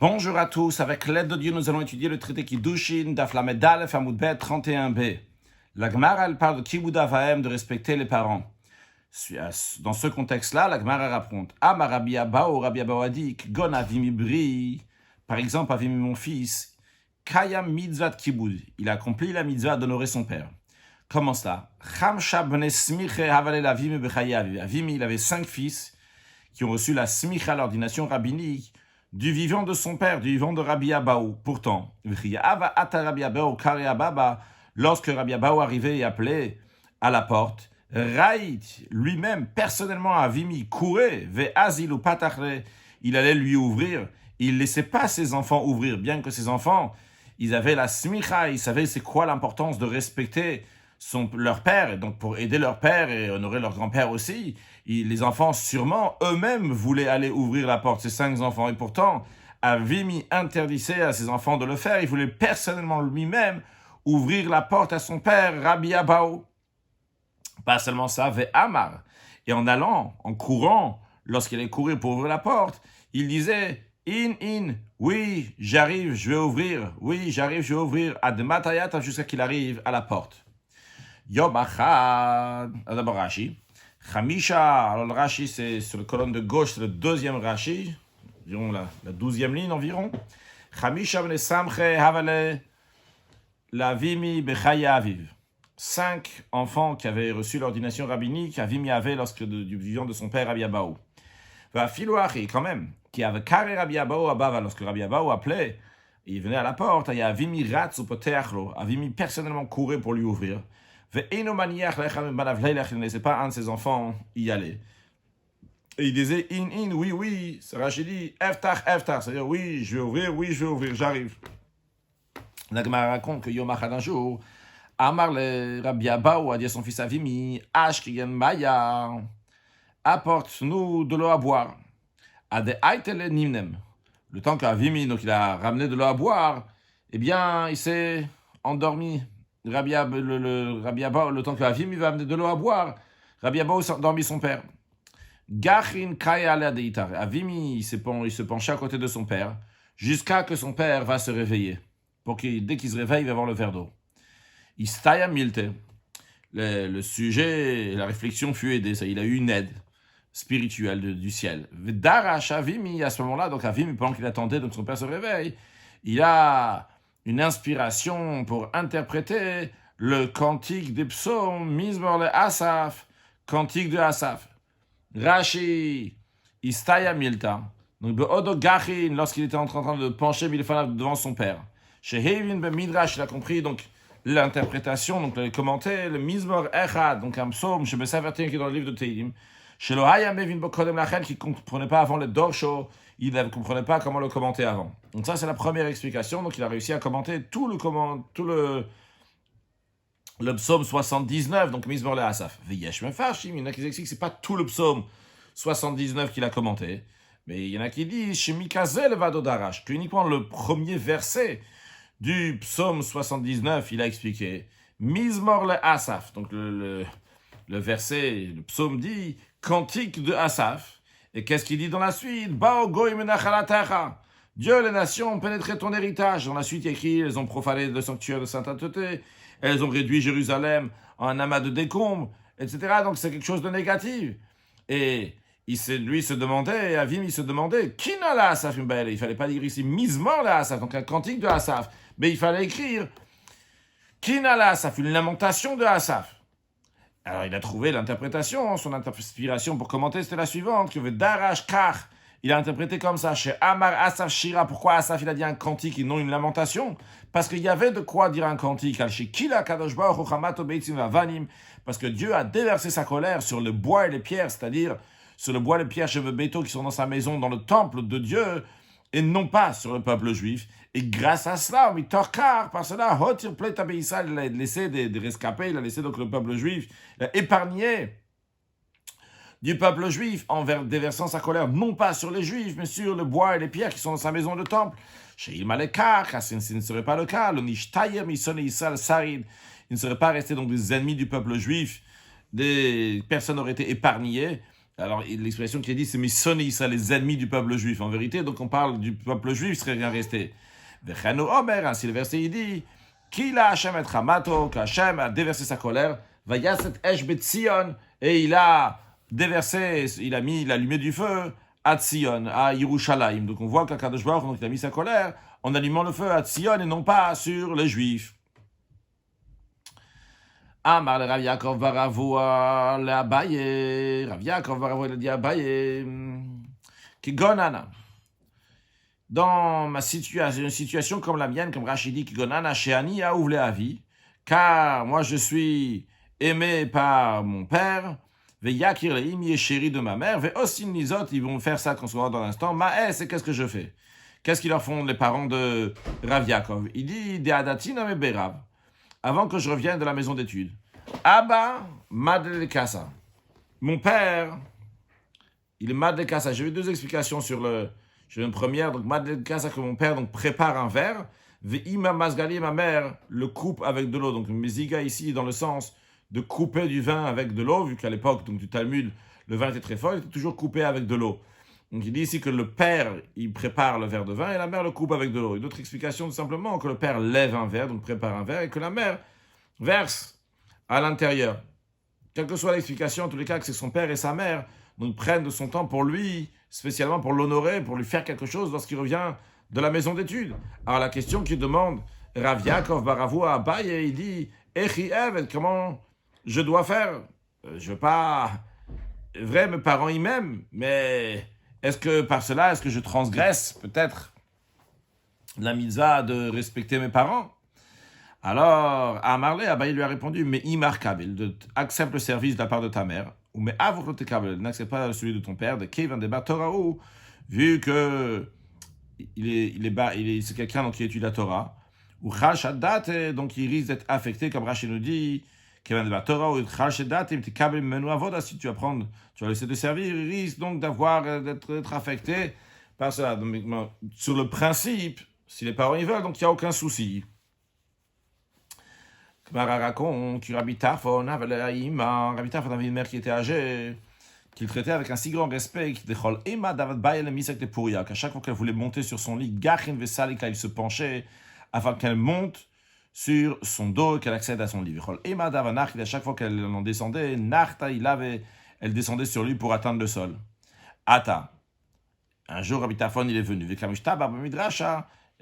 Bonjour à tous, avec l'aide de Dieu, nous allons étudier le traité Kiddushin d'Af Lamed Aleph Amud Bet 31b. La Gemara, elle parle de Kibud Avaim, de respecter les parents. Dans ce contexte-là, la Gemara raconte Amar Rabbi Abao a dit Gon Avimi Bri, par exemple, Avimi mon fils, Kayam Mitzvat Kibud, il a accompli la mitzvah d'honorer son père. Comment cela Chamsha bne smiche havalel Avimi bechayav. Avimi, il avait 5 fils qui ont reçu la smicha, l'ordination rabbinique, du vivant de son père, du vivant de Rabbi Abao. Pourtant, lorsque Rabbi Abao arrivait et appelait à la porte, Raït, lui-même, personnellement, Avimi, courait, ve'azil ou patachre, il allait lui ouvrir. Il ne laissait pas ses enfants ouvrir, bien que ses enfants, ils avaient la smicha, ils savaient c'est quoi l'importance de respecter leur père, et donc pour aider leur père et honorer leur grand-père aussi, les enfants sûrement eux-mêmes voulaient aller ouvrir la porte, ces 5 enfants, et pourtant Avimi interdisait à ses enfants de le faire, il voulait personnellement lui-même ouvrir la porte à son père, Rabbi Abao. Pas seulement ça, Ve'amar, et en allant, en courant, lorsqu'il allait courir pour ouvrir la porte, il disait oui, j'arrive, je vais ouvrir, oui, j'arrive, je vais ouvrir, ad matayat, jusqu'à qu'il arrive à la porte. Yom Achad, d'abord Rashi. Chamisha, alors le Rashi c'est sur la colonne de gauche, c'est le deuxième Rashi, environ la 12e ligne environ. Chamisha bne samche havale lavimi bechaya aviv. 5 enfants qui avaient reçu l'ordination rabbinique, Avimi avait lorsque du vivant de son père Rabbi Abao. Va filouachi quand même, qui avait carré Rabbi Abao abava, lorsque Rabbi Abao appelait, il venait à la porte, il y a Avimi ratz ou poteachlo, Avimi personnellement courait pour lui ouvrir. Il ne laissait pas un de ses enfants y aller. Et il disait oui, Rashi dit eftach, c'est-à-dire oui, je vais ouvrir, j'arrive. La Gemara raconte que Yom Achad un jour, Amar le Rabbi Abao a dit à son fils Avimi, Ashkiyan Maya, apporte-nous de l'eau à boire. Ade Aitele Nimnem. Le temps qu'Avimi, donc il a ramené de l'eau à boire, eh bien, il s'est endormi. Rabbi Abao, le temps que Avimi va amener de l'eau à boire, Rabbi Abao s'est endormi son père. Gachin Kaya ala deitar. Avimi, il se penchait à côté de son père, jusqu'à que son père va se réveiller. Pour qu'il, dès qu'il se réveille, il va avoir le verre d'eau. Istaya milte. Le sujet, la réflexion fut aidée. Il a eu une aide spirituelle du ciel. Darash Avimi, à ce moment-là, donc Avimi, pendant qu'il attendait, donc son père se réveille, il a une inspiration pour interpréter le cantique des psaumes, Mizmor le Asaf, cantique de Asaf. Rashi, Istaya Milta, donc Beodo Gachin, lorsqu'il était en train de pencher Milfanav devant son père. Chez Hevin ben Midrash, il a compris donc l'interprétation, donc le commentaire, le Mizmor Echad, donc un psaume, chez Mesavertin qui est dans le livre de Teilim, chez Lohaya Mevin Bokodem Lachel, qui ne comprenait pas avant le Dorsho, il ne comprenait pas comment le commenter avant. Donc ça, c'est la première explication. Donc il a réussi à commenter tout le psaume 79, donc Mizmor le Asaf. V'yesh mefarshim, il y en a qui expliquent que ce n'est pas tout le psaume 79 qu'il a commenté, mais il y en a qui disent chez Mikazel Vadodarash, qu'uniquement le premier verset du psaume 79, il a expliqué Mizmor le Asaf. Donc le verset, le psaume dit cantique de Asaf. Et qu'est-ce qu'il dit dans la suite? Dieu, les nations ont pénétré ton héritage. Dans la suite, il écrit, elles ont profané le sanctuaire de sainteté, elles ont réduit Jérusalem en un amas de décombres, etc. Donc c'est quelque chose de négatif. Et lui se demandait, Avim, il se demandait, Kina la Asaf, il ne fallait pas dire ici Mizmor la Asaf, donc un cantique de Asaf, mais il fallait écrire Kina la Asaf, une lamentation de Asaf. Alors il a trouvé l'interprétation, son inspiration pour commenter, c'était la suivante, que Darash Kach, il a interprété comme ça, chez Amar Asaf Shira. Pourquoi Asaf il a dit un cantique et non une lamentation? Parce qu'il y avait de quoi dire un cantique. Parce que Dieu a déversé sa colère sur le bois et les pierres, c'est-à-dire sur le bois et les pierres cheveux béto qui sont dans sa maison, dans le temple de Dieu, et non pas sur le peuple juif. Et grâce à cela, par cela, il a laissé des rescapés, il a laissé donc le peuple juif, il a épargné du peuple juif en déversant sa colère, non pas sur les juifs, mais sur le bois et les pierres qui sont dans sa maison de temple. Chez Ilmalekar, ce ne serait pas le cas, le Nishtayem, Isal, Sarid, ils ne seraient pas restés donc des ennemis du peuple juif, des personnes auraient été épargnées, Alors, l'expression qui est dit, c'est Misoni Israël, les ennemis du peuple juif. En vérité, donc on parle du peuple juif, il serait rien resté. Vechenu Omer, ainsi le verset, il dit, Kila Hashem et Hamato, qu'Hashem a déversé sa colère, Vayaset Esh Betzion, et il a déversé, il a allumé du feu à Tzion, à Yerushalayim. Donc on voit qu'Akadosh Baruch Hu, il a mis sa colère en allumant le feu à Tzion et non pas sur les Juifs. Amar le Rav Yaakov bar Avua le Abaye. Rav Yaakov bar Avua, il a dit Abaye, qui gonana. Dans une situation comme la mienne, comme Rachid dit, qui gonana sheani a ouvlé avi, car moi je suis aimé par mon père, ve yakir leim chéri de ma mère, ve osin nizot, ils vont faire ça qu'on se voit dans l'instant. Maes, c'est qu'est-ce que je fais? Qu'est-ce qu'ils leur font les parents de Rav Yaakov? Il dit de adatin ame berav. Avant que je revienne de la maison d'études. Abba, Madle Kassa. Mon père, il est Madle Kassa. J'ai eu deux explications sur le. J'ai une première, donc Madle Kassa, que mon père donc, prépare un verre. Ve'ima Masgali, ma mère, le coupe avec de l'eau. Donc, Meziga ici, dans le sens de couper du vin avec de l'eau, vu qu'à l'époque donc, du Talmud, le vin était très fort, il était toujours coupé avec de l'eau. Donc il dit ici que le père, il prépare le verre de vin et la mère le coupe avec de l'eau. Une autre explication, tout simplement, que le père lève un verre, donc prépare un verre, et que la mère verse à l'intérieur. Quelle que soit l'explication, en tous les cas, que c'est son père et sa mère, donc prennent de son temps pour lui, spécialement pour l'honorer, pour lui faire quelque chose lorsqu'il revient de la maison d'études. Alors la question qu'il demande, Rav Yaakov bar Avua Abaye, il dit, Echi Eved, comment je dois faire? Je veux pas... Vrai, mes parents ils m'aiment, mais... Est-ce que par cela, est-ce que je transgresse peut-être la mitzvah de respecter mes parents? Alors, à Amarle, Abaye lui a répondu, mais imarkabel, accepte le service de la part de ta mère, ou mais avrotekabel, n'accepte pas celui de ton père, de Kevan de Torah, vu que c'est quelqu'un donc, qui étudie la Torah, ou Chashadat, donc il risque d'être affecté, comme Rachid nous dit, Kevan de Torah, ou Chashadat, si tu vas laisser te servir, il risque donc d'être affecté par cela. Donc, sur le principe, si les parents y veulent, donc il n'y a aucun souci. Kmara raconte que Rabbi Tarfon avait une mère qui était âgée, qu'il traitait avec un si grand respect, qu'à chaque fois qu'elle voulait monter sur son lit, il se penchait afin qu'elle monte sur son dos et qu'elle accède à son lit. Et à chaque fois qu'elle en descendait, elle descendait sur lui pour atteindre le sol. Ata. Un jour, Rabbi Tarfon, il est venu.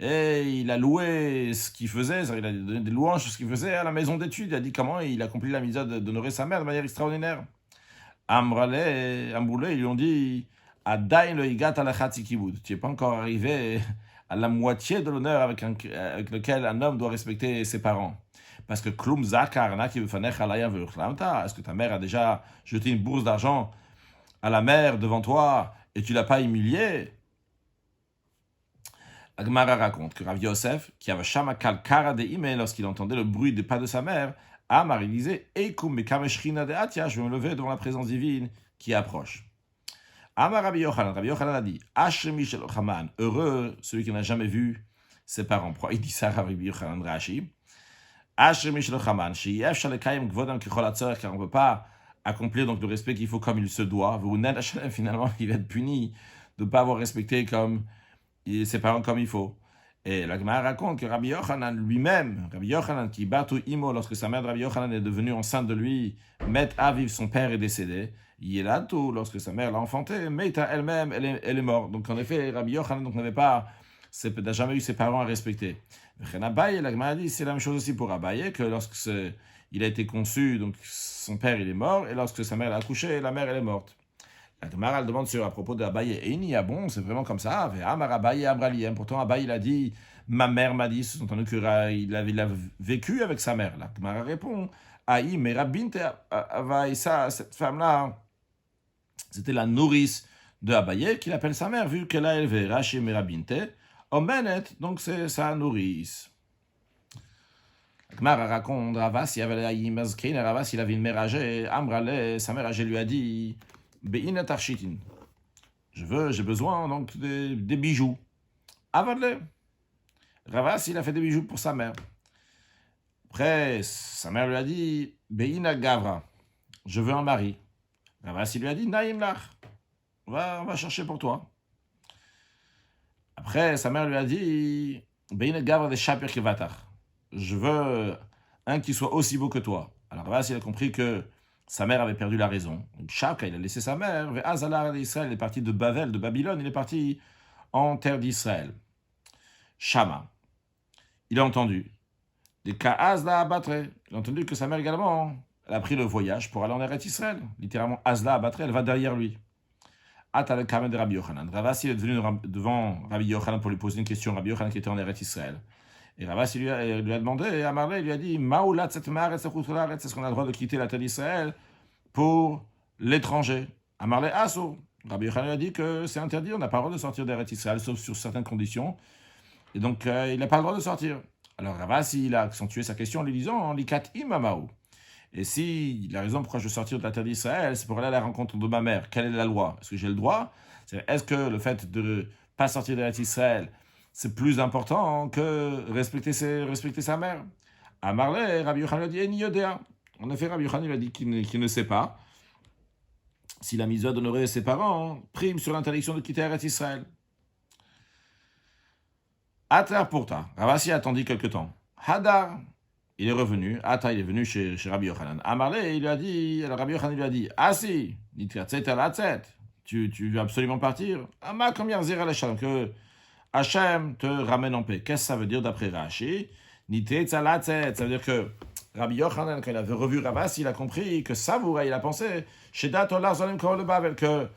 Et il a loué ce qu'il faisait, il a donné des louanges sur ce qu'il faisait à la maison d'études. Il a dit comment il a accompli la mitzvah d'honorer sa mère de manière extraordinaire. Amboulé, ils lui ont dit Adain le higat ala chatzi kibud. Tu n'es pas encore arrivé à la moitié de l'honneur avec lequel un homme doit respecter ses parents. Parce que Klum Zakar, est-ce que ta mère a déjà jeté une bourse d'argent à la mer devant toi et tu l'as pas humilié? Agmara raconte que Rav Yosef, qui avait Shamakal Kara de Ime, lorsqu'il entendait le bruit des pas de sa mère, Amar, il disait Eikum Mekameshrina de Atia, je vais me lever devant la présence divine qui approche. Amar Rabbi Yochanan a dit Ashemi Shel Ochaman, heureux celui qui n'a jamais vu ses parents. Pourquoi il dit ça, Rabbi Yochanan Rashi? Ashemi Shel Ochaman, Sheyef Shalekayim Gvodam Kichol Atzor, car on ne peut pas accomplir donc le respect qu'il faut comme il se doit. Finalement, il va être puni de ne pas avoir respecté comme ses parents comme il faut. Et la Gemara raconte que Rabbi Yochanan lui-même, Rabbi Yochanan qui batu imo, lorsque sa mère de Rabbi Yochanan est devenue enceinte de lui, Met Aviv, son père est décédé, Yelatu, lorsque sa mère l'a enfanté, Meita elle-même, elle est morte. Donc en effet, Rabbi Yochanan n'a jamais eu ses parents à respecter. Abaye, la Gemara dit, c'est la même chose aussi pour Abaye, que lorsque il a été conçu, donc son père il est mort, et lorsque sa mère l'a accouché, la mère elle est morte. La Gemara demande à propos de Abaye, et il y a bon, c'est vraiment comme ça. Amar Abaye Amraliem. Pourtant Abaye il a dit, ma mère m'a dit, sous-entendu qu'il a vécu avec sa mère. La Gemara répond, Aïe, mais Rabbinte Abaye, ça, cette femme-là, c'était la nourrice de Abaye qu'il appelle sa mère, vu qu'elle a élevé Rashi Merabinte, Omenet, donc c'est sa nourrice. La Gemara raconte, Ravas, il avait une mère âgée, Amrale, sa mère âgée lui a dit, Be'ina tarshitin. J'ai besoin donc des bijoux. Avadle. Ravas, il a fait des bijoux pour sa mère. Après, sa mère lui a dit, Be'ina gavra. Je veux un mari. Ravasi lui a dit, Naïm lach, on va chercher pour toi. Après, sa mère lui a dit, Beine gavra de shapir kevatach. Je veux un qui soit aussi beau que toi. Alors Ravasi a compris que sa mère avait perdu la raison. Donc Shaka, il a laissé sa mère. Ve'azalar d'Israël, il est parti de Bavel, de Babylone, il est parti en terre d'Israël. Shama, il a entendu. Des Ka'az la abattre. Il a entendu que sa mère également, elle a pris le voyage pour aller en Eretz Israël. Littéralement, Azla abattre, elle va derrière lui. At al kamen de Rabbi Yochanan. Ravasi est venu devant Rabbi Yochanan pour lui poser une question. Rabbi Yochanan qui était en Eretz Israël. Et Ravasi lui a demandé, et Amarle lui a dit, Maoulat c'est ce qu'on a le droit de quitter la terre d'Israël pour l'étranger. Amarle Asso. Rabbi Yochanan lui a dit que c'est interdit, on n'a pas le droit de sortir d'Eretz Israël, sauf sur certaines conditions. Et donc, il n'a pas le droit de sortir. Alors Ravasi, il a accentué sa question en lui disant, Likat imamaou. Et si la raison pourquoi je veux sortir de la terre d'Israël, c'est pour aller à la rencontre de ma mère, quelle est la loi? Est-ce que j'ai le droit? Est-ce que le fait de ne pas sortir de la terre d'Israël, c'est plus important que respecter sa mère? À Marley, Rabbi Yochanan a dit, Eni yodea. En effet, Rabbi Yochanan a dit qu'il ne sait pas si la mitzvah d'honorer ses parents prime sur l'interdiction de quitter Eretz Israël. Atar pourta. Ravasi a attendu quelque temps. Hadar. Il est revenu. Ata, il est venu chez Rabbi Yochanan. Amarle, il lui a dit, alors Rabbi Yochanan lui a dit, ah si, tu veux absolument partir. Ama comme Yarzir al Shalom, que Hachem te ramène en paix. Qu'est-ce que ça veut dire d'après Rashi? Ça veut dire que Rabbi Yochanan, quand il avait revu Ravasi, il a compris que Savoura, il a pensé, que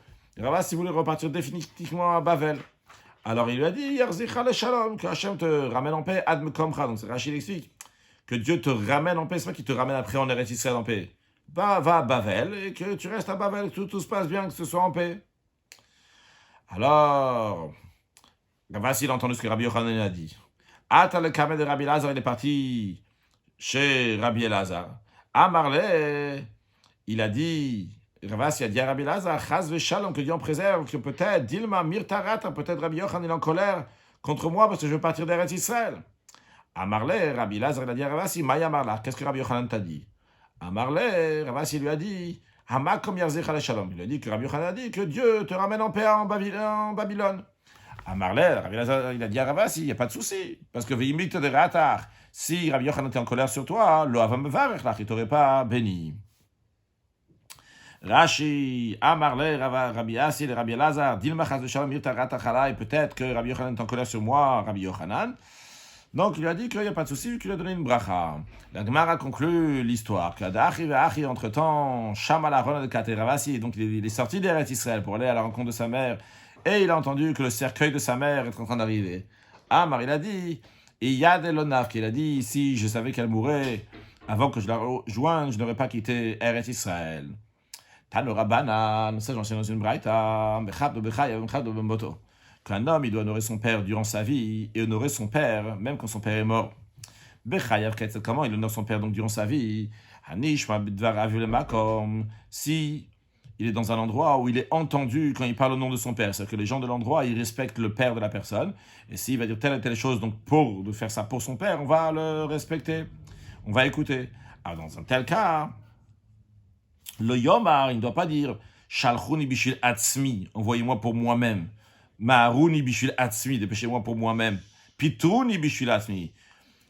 Ravasi voulait repartir définitivement à Bavel. Alors il lui a dit, Yarzir al Shalom, que Hachem te ramène en paix, Ad Mekomcha. Donc Rashi l'explique. Que Dieu te ramène en paix, c'est pas qu'il te ramène après en Eretz Israël en paix. Va à Bavel et que tu restes à Bavel, que tout se passe bien, que ce soit en paix. Alors, Ravasi, il a entendu ce que Rabbi Yochanan a dit. Ata le kamen de Rabbi Lazar, il est parti chez Rabbi Elazar. Amarle, il a dit, Ravasi a dit à Rabbi Lazar, Chaz v'shalom, que Dieu en préserve, que peut-être, Dilma mirtarata, peut-être Rabbi Yochanan est en colère contre moi parce que je veux partir d'Eretz Israël. Amarle, Rabbi Lazar, il a dit à Ravasi, Maya Marla, qu'est-ce que Rabbi Yochanan t'a dit? Amarle, Ravasi lui a dit, Hamakom Yarzech al Shalom. Il a dit que Rabbi Yochanan a dit que Dieu te ramène en paix en Babylone. Amarle, Rabbi Lazar, il a dit à Ravasi, il n'y a pas de souci, parce que Veimit de Ratar, si Rabbi Yochanan était en colère sur toi, lo avam mevarech lach, il t'aurait pas béni. Rashi, Amarle, Rabbi Asi, Rabbi Lazar, Dilma Chaz Shalom Mirta Ratachalai, peut-être que Rabbi Yochanan est en colère sur moi, Rabbi Yochanan. Donc, il lui a dit qu'il n'y a pas de souci, qu'il lui a donné une bracha. La Gemara conclut l'histoire. Entre-temps, Shama Aaron de Kater Ravasi, donc il est sorti d'Eretz Israël pour aller à la rencontre de sa mère, et il a entendu que le cercueil de sa mère est en train d'arriver. Amar, il a dit, Yad Elonar, qu'il a dit, si je savais qu'elle mourrait, avant que je la rejoigne, je n'aurais pas quitté Eretz Israël. Tanora Banan, ça j'enseigne dans une braïta, qu'un homme, il doit honorer son père durant sa vie et honorer son père, même quand son père est mort. Comment il honore son père donc durant sa vie? Si il est dans un endroit où il est entendu quand il parle au nom de son père, c'est-à-dire que les gens de l'endroit, ils respectent le père de la personne, et s'il va dire telle et telle chose, donc de faire ça pour son père, on va le respecter, on va écouter. Alors dans un tel cas, le Yomar, il ne doit pas dire Shalchuni bishul atzmi, envoyez-moi pour moi-même. Ma'aruni bishul atzmi, dépêchez-moi pour moi-même. Pitruni bishul atzmi,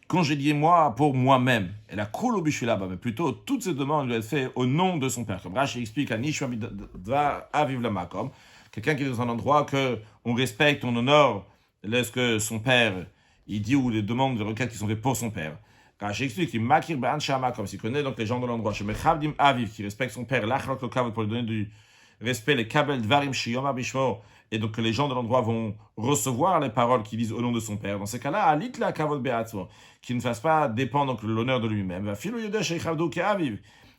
congédiez-moi pour moi-même. Et la kolo bishul abba, mais plutôt toutes ces demandes doivent être faites au nom de son père. Comme Rashi explique à Nishma Bidva Aviv Lamakom, quelqu'un qui est dans un endroit que on respecte, on honore, ce que son père il dit ou les demandes de requêtes qui sont faites pour son père. Rashi explique qu'il makir b'an shama, comme s'il connaît donc les gens de l'endroit. Chez Mechavdim Aviv, qui respecte son père, l'achrak le kavod, pour lui donner du respect, les kabel dvarim shiyoma bishmo, et donc que les gens de l'endroit vont recevoir les paroles qu'ils disent au nom de son père. Dans ces cas-là, alit la kavod be'atzmo, qui ne fasse pas dépendre donc l'honneur de lui-même.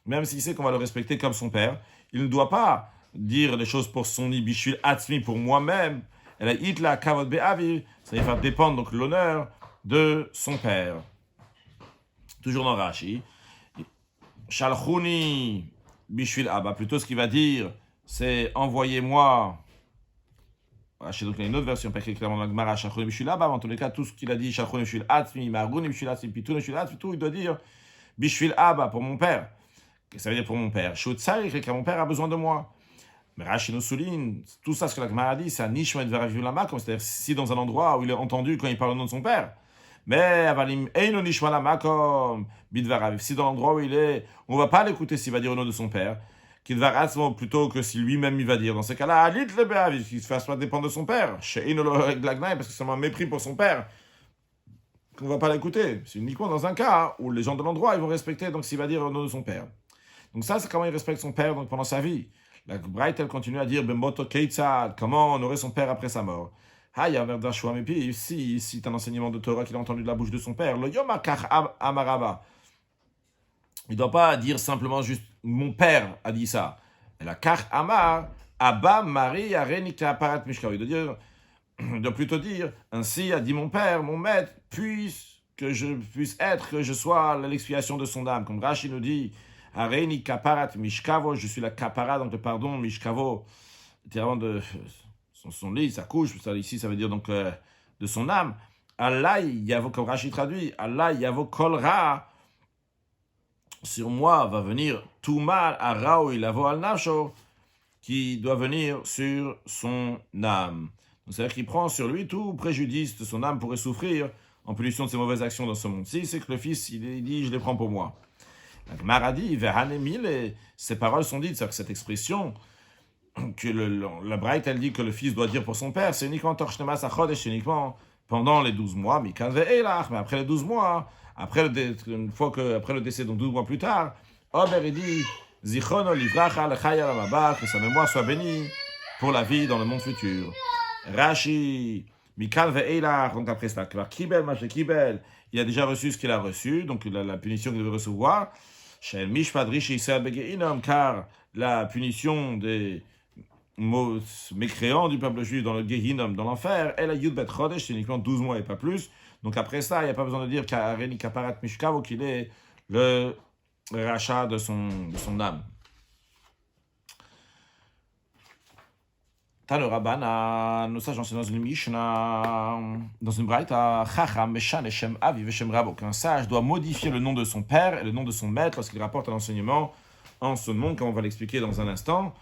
Même s'il sait qu'on va le respecter comme son père, il ne doit pas dire les choses pour son ibishul atzmi, pour moi-même. Et la itla kavod be'aviv, ça va faire dépendre donc l'honneur de son père. Toujours dans Rashi, Shalchuni bishvil abba, plutôt ce qu'il va dire, c'est envoyez-moi. Rashi, donc il y a une autre version, pas écrit clairement dans la Gemara, Shalchuni bishvil abba, en tous les cas, tout ce qu'il a dit, Shalchuni bishvil atzmi, Maruni bishvil atzmi, Pitoun bishvil atzmi, tout, il doit dire bishvil abba, pour mon père. Ça veut dire pour mon père. Car mon père a besoin de moi. Mais Rashi nous souligne, tout ça, ce que la Gemara dit, c'est un nishma de lama, c'est-à-dire si dans un endroit où il est entendu quand il parle au nom de son père. Mais avalim eino nishma lama comme bidvarav. Si dans l'endroit où il est, on ne va pas l'écouter s'il va dire au nom de son père. Qu'il va plutôt que si lui-même il va dire. Dans ces cas-là, alit le béav, qu'il se fasse pas dépendre de son père. Chez eino glagnaï, parce que c'est un mépris pour son père. Qu'on ne va pas l'écouter. C'est uniquement dans un cas où les gens de l'endroit ils vont respecter, donc s'il va dire au nom de son père. Donc ça, c'est comment il respecte son père donc, pendant sa vie. La Braïta, elle continue à dire Bemboto Keitzad, comment honorer son père après sa mort. Ah, il y a un Dashua, mais puis ici, c'est un enseignement de Torah qu'il a entendu de la bouche de son père. Le Yom Amaraba. Il ne doit pas dire simplement juste mon père a dit ça. La Kach Amar, Abba Marie Arenika Parat Mishkav. Il doit plutôt dire ainsi a dit mon père, mon maître, que je sois l'expiation de son âme. Comme Rashi nous dit. Areini kaparat mishkavo, je suis la kapara, donc le pardon, mishkavo, littéralement de son lit, sa couche, ça, ici ça veut dire donc de son âme. Allah yavo, comme Rashi traduit, Allah yavo kolra, sur moi va venir tout mal, arao ilavo al nafsho, qui doit venir sur son âme. C'est-à-dire qu'il prend sur lui tout préjudice de son âme pourrait souffrir en punition de ses mauvaises actions dans ce monde-ci, c'est que le fils, il dit, je les prends pour moi. La Gemara dit, ces paroles sont dites, c'est-à-dire que cette expression, que la Braïta, elle dit que le fils doit dire pour son père, c'est uniquement c'est uniquement pendant les 12 mois, mais après les 12 mois, après le décès, donc 12 mois plus tard, Ober, il dit, Zichrono livracha lechaya lamabach, que sa mémoire soit bénie pour la vie dans le monde futur. Rashi, Mikal ve'elach, donc après ça, Kibel, Mashé Kibel, il a déjà reçu ce qu'il a reçu, donc la punition qu'il devait recevoir. Car la punition des mécréants du peuple juif dans le Gehinnom, dans l'enfer, elle a Yudbet Chodesh, c'est uniquement 12 mois et pas plus. Donc après ça, il n'y a pas besoin de dire qu'Areni Kaparat Mishkavo, qu'il est le rachat de son âme. Tano Rabbanan, nous sages enseignent dans une Mishnah, dans une Braïta, Chacham Meshan Shem Avi Veshem Rabo, qu'un sage doit modifier le nom de son père et le nom de son maître lorsqu'il rapporte un enseignement en ce monde, comme on va l'expliquer dans un instant.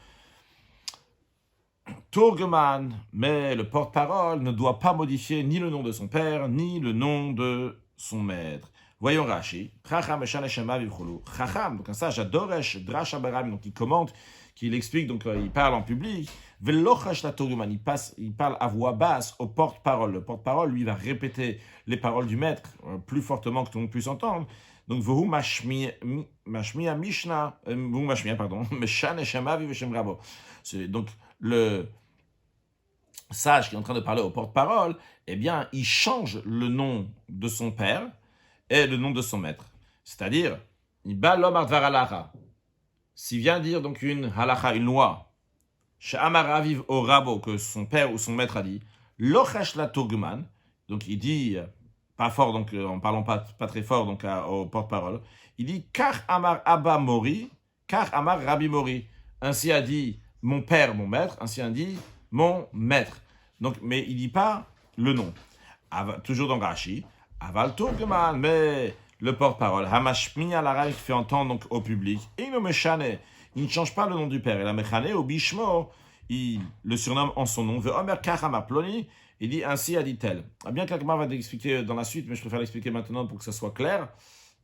Turgeman, mais le porte-parole ne doit pas modifier ni le nom de son père, ni le nom de son maître. Voyons Rashi, Chacham Meshan Shem Avi Vchulu. Chacham, donc un sage, Adoresh Drash Abaram, donc il commente, qu'il explique, donc il parle en public. Il parle à voix basse au porte-parole. Le porte-parole, lui, va répéter les paroles du maître plus fortement que tout le monde puisse entendre. Donc, Vuhu mashmiya Mishnah, Vuhu mashmiya, pardon, Meshan Eshem Avi Veshem Rabo. C'est donc le sage qui est en train de parler au porte-parole, eh bien, il change le nom de son père et le nom de son maître. C'est-à-dire, il bat l'homme advar halacha. S'il vient dire donc une halacha, une loi, chez Amar Aviv au Rabo, que son père ou son maître a dit, Lochash la Turguman, donc il dit, pas fort, donc en parlant pas très fort donc au porte-parole, il dit, Kar Amar Abba Mori, Kar Amar Rabbi Mori. Ainsi a dit mon père, mon maître, ainsi a dit mon maître. Donc, mais il dit pas le nom. Toujours dans Rashi, Aval Turguman, mais le porte-parole, Hamashmi al qui fait entendre donc au public, et il ne change pas le nom du père. Et la Mechane, au Bishmo, il le surnomme en son nom. Ve'omer Kachama Ploni, il dit ainsi a dit-elle. Bien que l'Agmara va l'expliquer dans la suite, mais je préfère l'expliquer maintenant pour que ça soit clair.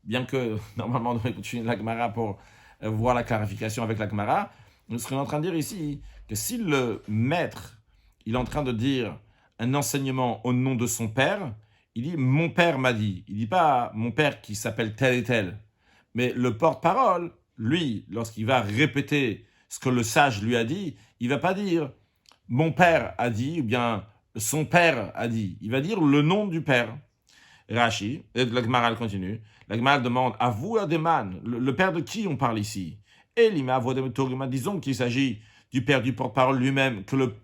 Bien que normalement on devrait continuer l'Agmara pour voir la clarification avec l'Agmara. Nous serions en train de dire ici que si le maître, il est en train de dire un enseignement au nom de son père, il dit mon père m'a dit. Il dit pas mon père qui s'appelle tel et tel. Mais le porte-parole, lui, lorsqu'il va répéter ce que le sage lui a dit, il va pas dire « mon père a dit » ou bien « son père a dit ». Il va dire le nom du père. Rashi, et la Gemara continue, la Gemara demande « Avou Ademan » le père de qui on parle ici? Et l'ima Avou Ademan, disons qu'il s'agit du père du porte-parole lui-même, que le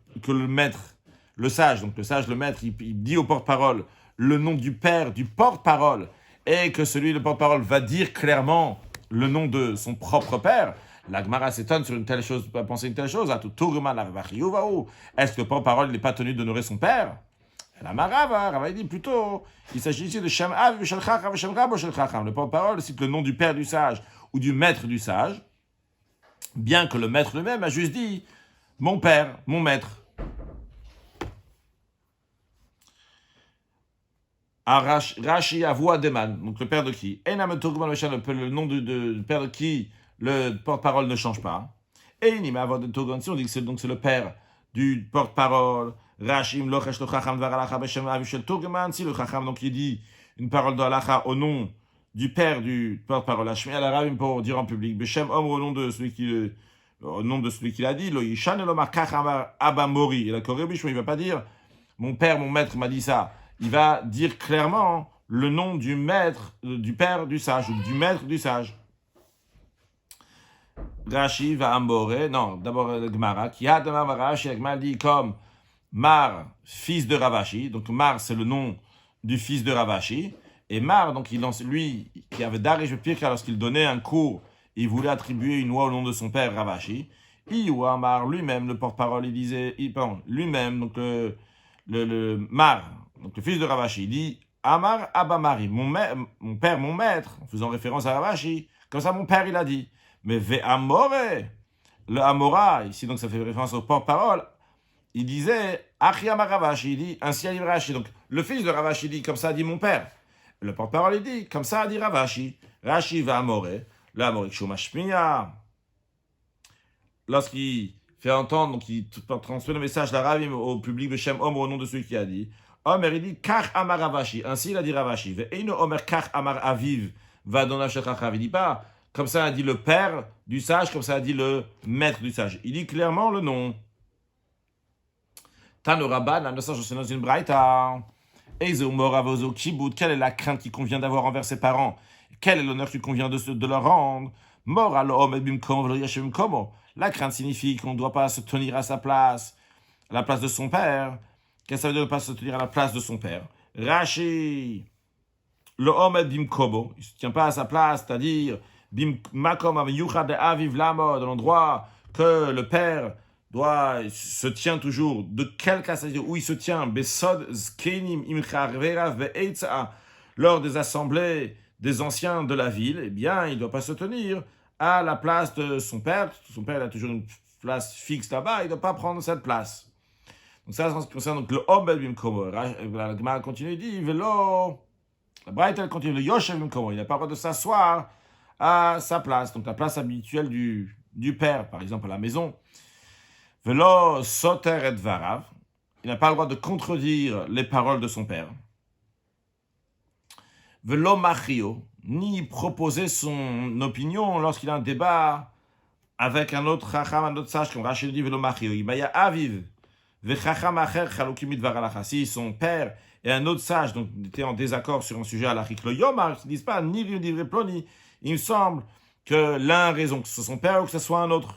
maître, le sage, donc le sage, le maître, il dit au porte-parole le nom du père, du porte-parole, et que celui, le porte-parole, va dire clairement le nom de son propre père, la Gemara s'étonne sur une telle chose, penser une telle chose. Est-ce que le porte-parole n'est pas tenu d'honorer son père? La Rava dit plutôt, il s'agit ici de Shem Av, Shel Chacham, Shem Rabo, Shel Chacham. Le porte-parole cite le nom du père du sage ou du maître du sage. Bien que le maître lui-même a juste dit « mon père, mon maître ». Rashi Avoua Deman, donc le père de qui? Le nom du père de qui le porte-parole ne change pas. Et Nima Avoua de Togon, si on dit que c'est le père du porte-parole, Rashim Lochesh lo Chacham Varalacha Beshem Avishel Togeman, si le Chacham donc il dit une parole de halacha au nom du père du porte-parole, Hashmi al-Arabim pour dire en public, Beshem Omr au nom de celui qui l'a dit, Lo Yishan Elomar Kacham Abamori, et la Korebish, il va pas dire mon père, mon maître m'a dit ça. Il va dire clairement le nom du maître, du père du sage, ou du maître du sage. Rashi va amboré, non, d'abord le Gemara, qui a de Rashi, le Gemara dit comme Mar, fils de Ravashi, donc Mar c'est le nom du fils de Ravashi, et Mar, donc lui, qui avait d'Arish pire lorsqu'il donnait un cours, il voulait attribuer une loi au nom de son père Ravashi, Iwa Mar, lui-même, le porte-parole, il disait, lui-même, donc le Mar, donc le fils de Ravashi, il dit Amar Abamari, mon père, mon maître, en faisant référence à Ravashi, comme ça mon père il a dit. Mais Ve Amore, le Amora, ici donc ça fait référence au porte-parole, il disait Achiamar Ravashi, il dit ainsi a dit Ravashi. Donc le fils de Ravashi dit comme ça a dit mon père. Le porte-parole il dit comme ça a dit Ravashi. Rashi va Amore, le Amore Kshomashmiya. Lorsqu'il fait entendre, donc il transmet le message d'Arabim au public de Shem Omer au nom de celui qui a dit. Omer, il dit Kach Amar Ravashi. Ainsi il a dit Ravashi. Ve'eino Omer Kach Amar Aviv. Va donner Shechachav. Il dit pas comme ça a dit le père du sage, comme ça a dit le maître du sage. Il dit clairement le nom. Tano Rabban, un sage dans une braïta. Eizo Moravozo Kibut. Quelle est la crainte qu'il convient d'avoir envers ses parents? Quel est l'honneur qu'il convient de leur rendre? Moral Omer Bimkom Velo Yashem Komo. La crainte signifie qu'on ne doit pas se tenir à sa place, à la place de son père. Qu'est-ce que ça veut dire de ne pas se tenir à la place de son père? Rashi, le Omed Bimkobo, il ne se tient pas à sa place, c'est-à-dire Makom Avyuchad Aviv Lamo, de l'endroit que le père se tient toujours. De quel cas ça veut dire? Où il se tient? Besod Zkenim Imcharverav Ve'etza, lors des assemblées des anciens de la ville, eh bien, il ne doit pas se tenir à la place de son père. Son père il a toujours une place fixe là-bas, il ne doit pas prendre cette place. Donc ça, en ce qui concerne donc, le Obed Bimkomo. La Gemara continue, il dit, Velo, la Braïta elle continue, le Yoshev Bimkomo, il n'a pas le droit de s'asseoir à sa place, donc la place habituelle du père, par exemple à la maison. Velo Soter et Varav, il n'a pas le droit de contredire les paroles de son père. Velo Machio, ni proposer son opinion lorsqu'il a un débat avec un autre chacham, un autre sage, comme Rachid dit, Velo Machio, Ibaya Aviv, Vechacham Acher Chalukimit Varalacha. Si son père et un autre sage donc, étaient en désaccord sur un sujet halachik, le Yomar, ils ne disent pas ni livré ploni, il me semble que l'un a raison, que ce soit son père ou que ce soit un autre.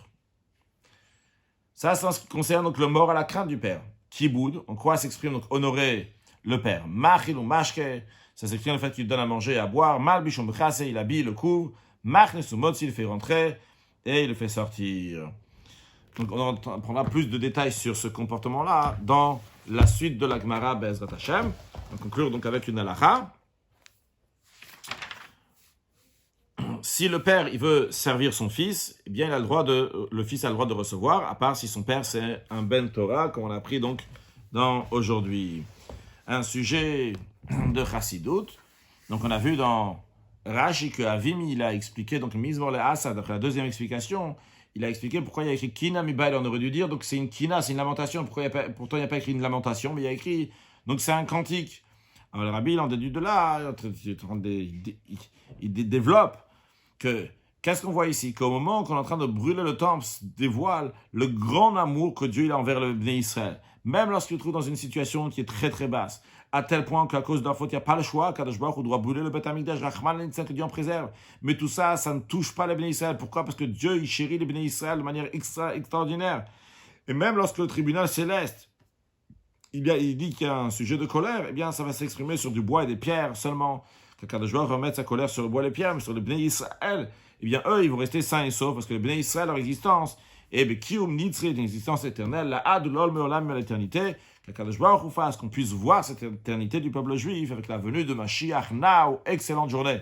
Ça, c'est en ce qui concerne donc, le mort à la crainte du père. Kiboud, en quoi s'exprime donc honorer le père. Machil ou mashke, ça s'exprime le fait qu'il donne à manger et à boire. Malbishon b'chase, il habille, le couvre. Machnes ou motzi, il le fait rentrer et il le fait sortir. Donc on prendra plus de détails sur ce comportement-là dans la suite de la Gemara Be'ezrat Hashem. On va conclure donc avec une halakha. Si le père il veut servir son fils, eh bien le fils a le droit de recevoir, à part si son père c'est un ben Torah, comme on a appris donc dans aujourd'hui. Un sujet de Chassidut. Donc on a vu dans Rashi que Avimi il a expliqué donc Mizmor le-Asa, d'après la deuxième explication, il a expliqué pourquoi il y a écrit Kina Mibail, on aurait dû dire donc c'est une Kina, c'est une lamentation. Pourtant il n'y a pas écrit une lamentation, mais il y a écrit donc c'est un cantique. Alors le Rabbi il en déduit de là, il développe que qu'est-ce qu'on voit ici? Qu'au moment qu'on est en train de brûler le temple, se dévoile le grand amour que Dieu a envers le Bnei Israël. Même lorsqu'il se trouve dans une situation qui est très très basse, à tel point qu'à cause de leur faute, il n'y a pas le choix, Kadosh Baruch Hu doit brûler le Beth Amikdash, Rachman l'Insan, que Dieu en préserve. Mais tout ça, ça ne touche pas les Bnei Israël. Pourquoi? Parce que Dieu, il chérit les Bnei Israël de manière extraordinaire. Et même lorsque le tribunal céleste, il dit qu'il y a un sujet de colère, eh bien, ça va s'exprimer sur du bois et des pierres seulement. Quand Kadosh Baruch Hu va mettre sa colère sur le bois et les pierres, mais sur les Bnei Israël, eh bien, eux, ils vont rester sains et saufs, parce que les Bnei Israël, leur existence, et bien, Kiyum Nitzri, une existence éternelle, la Ad Lol Meolam, l'éternité, que Kadosh Baruch Hu fasse qu'on puisse voir cette éternité du peuple juif avec la venue de Mashiach. Now, excellente journée.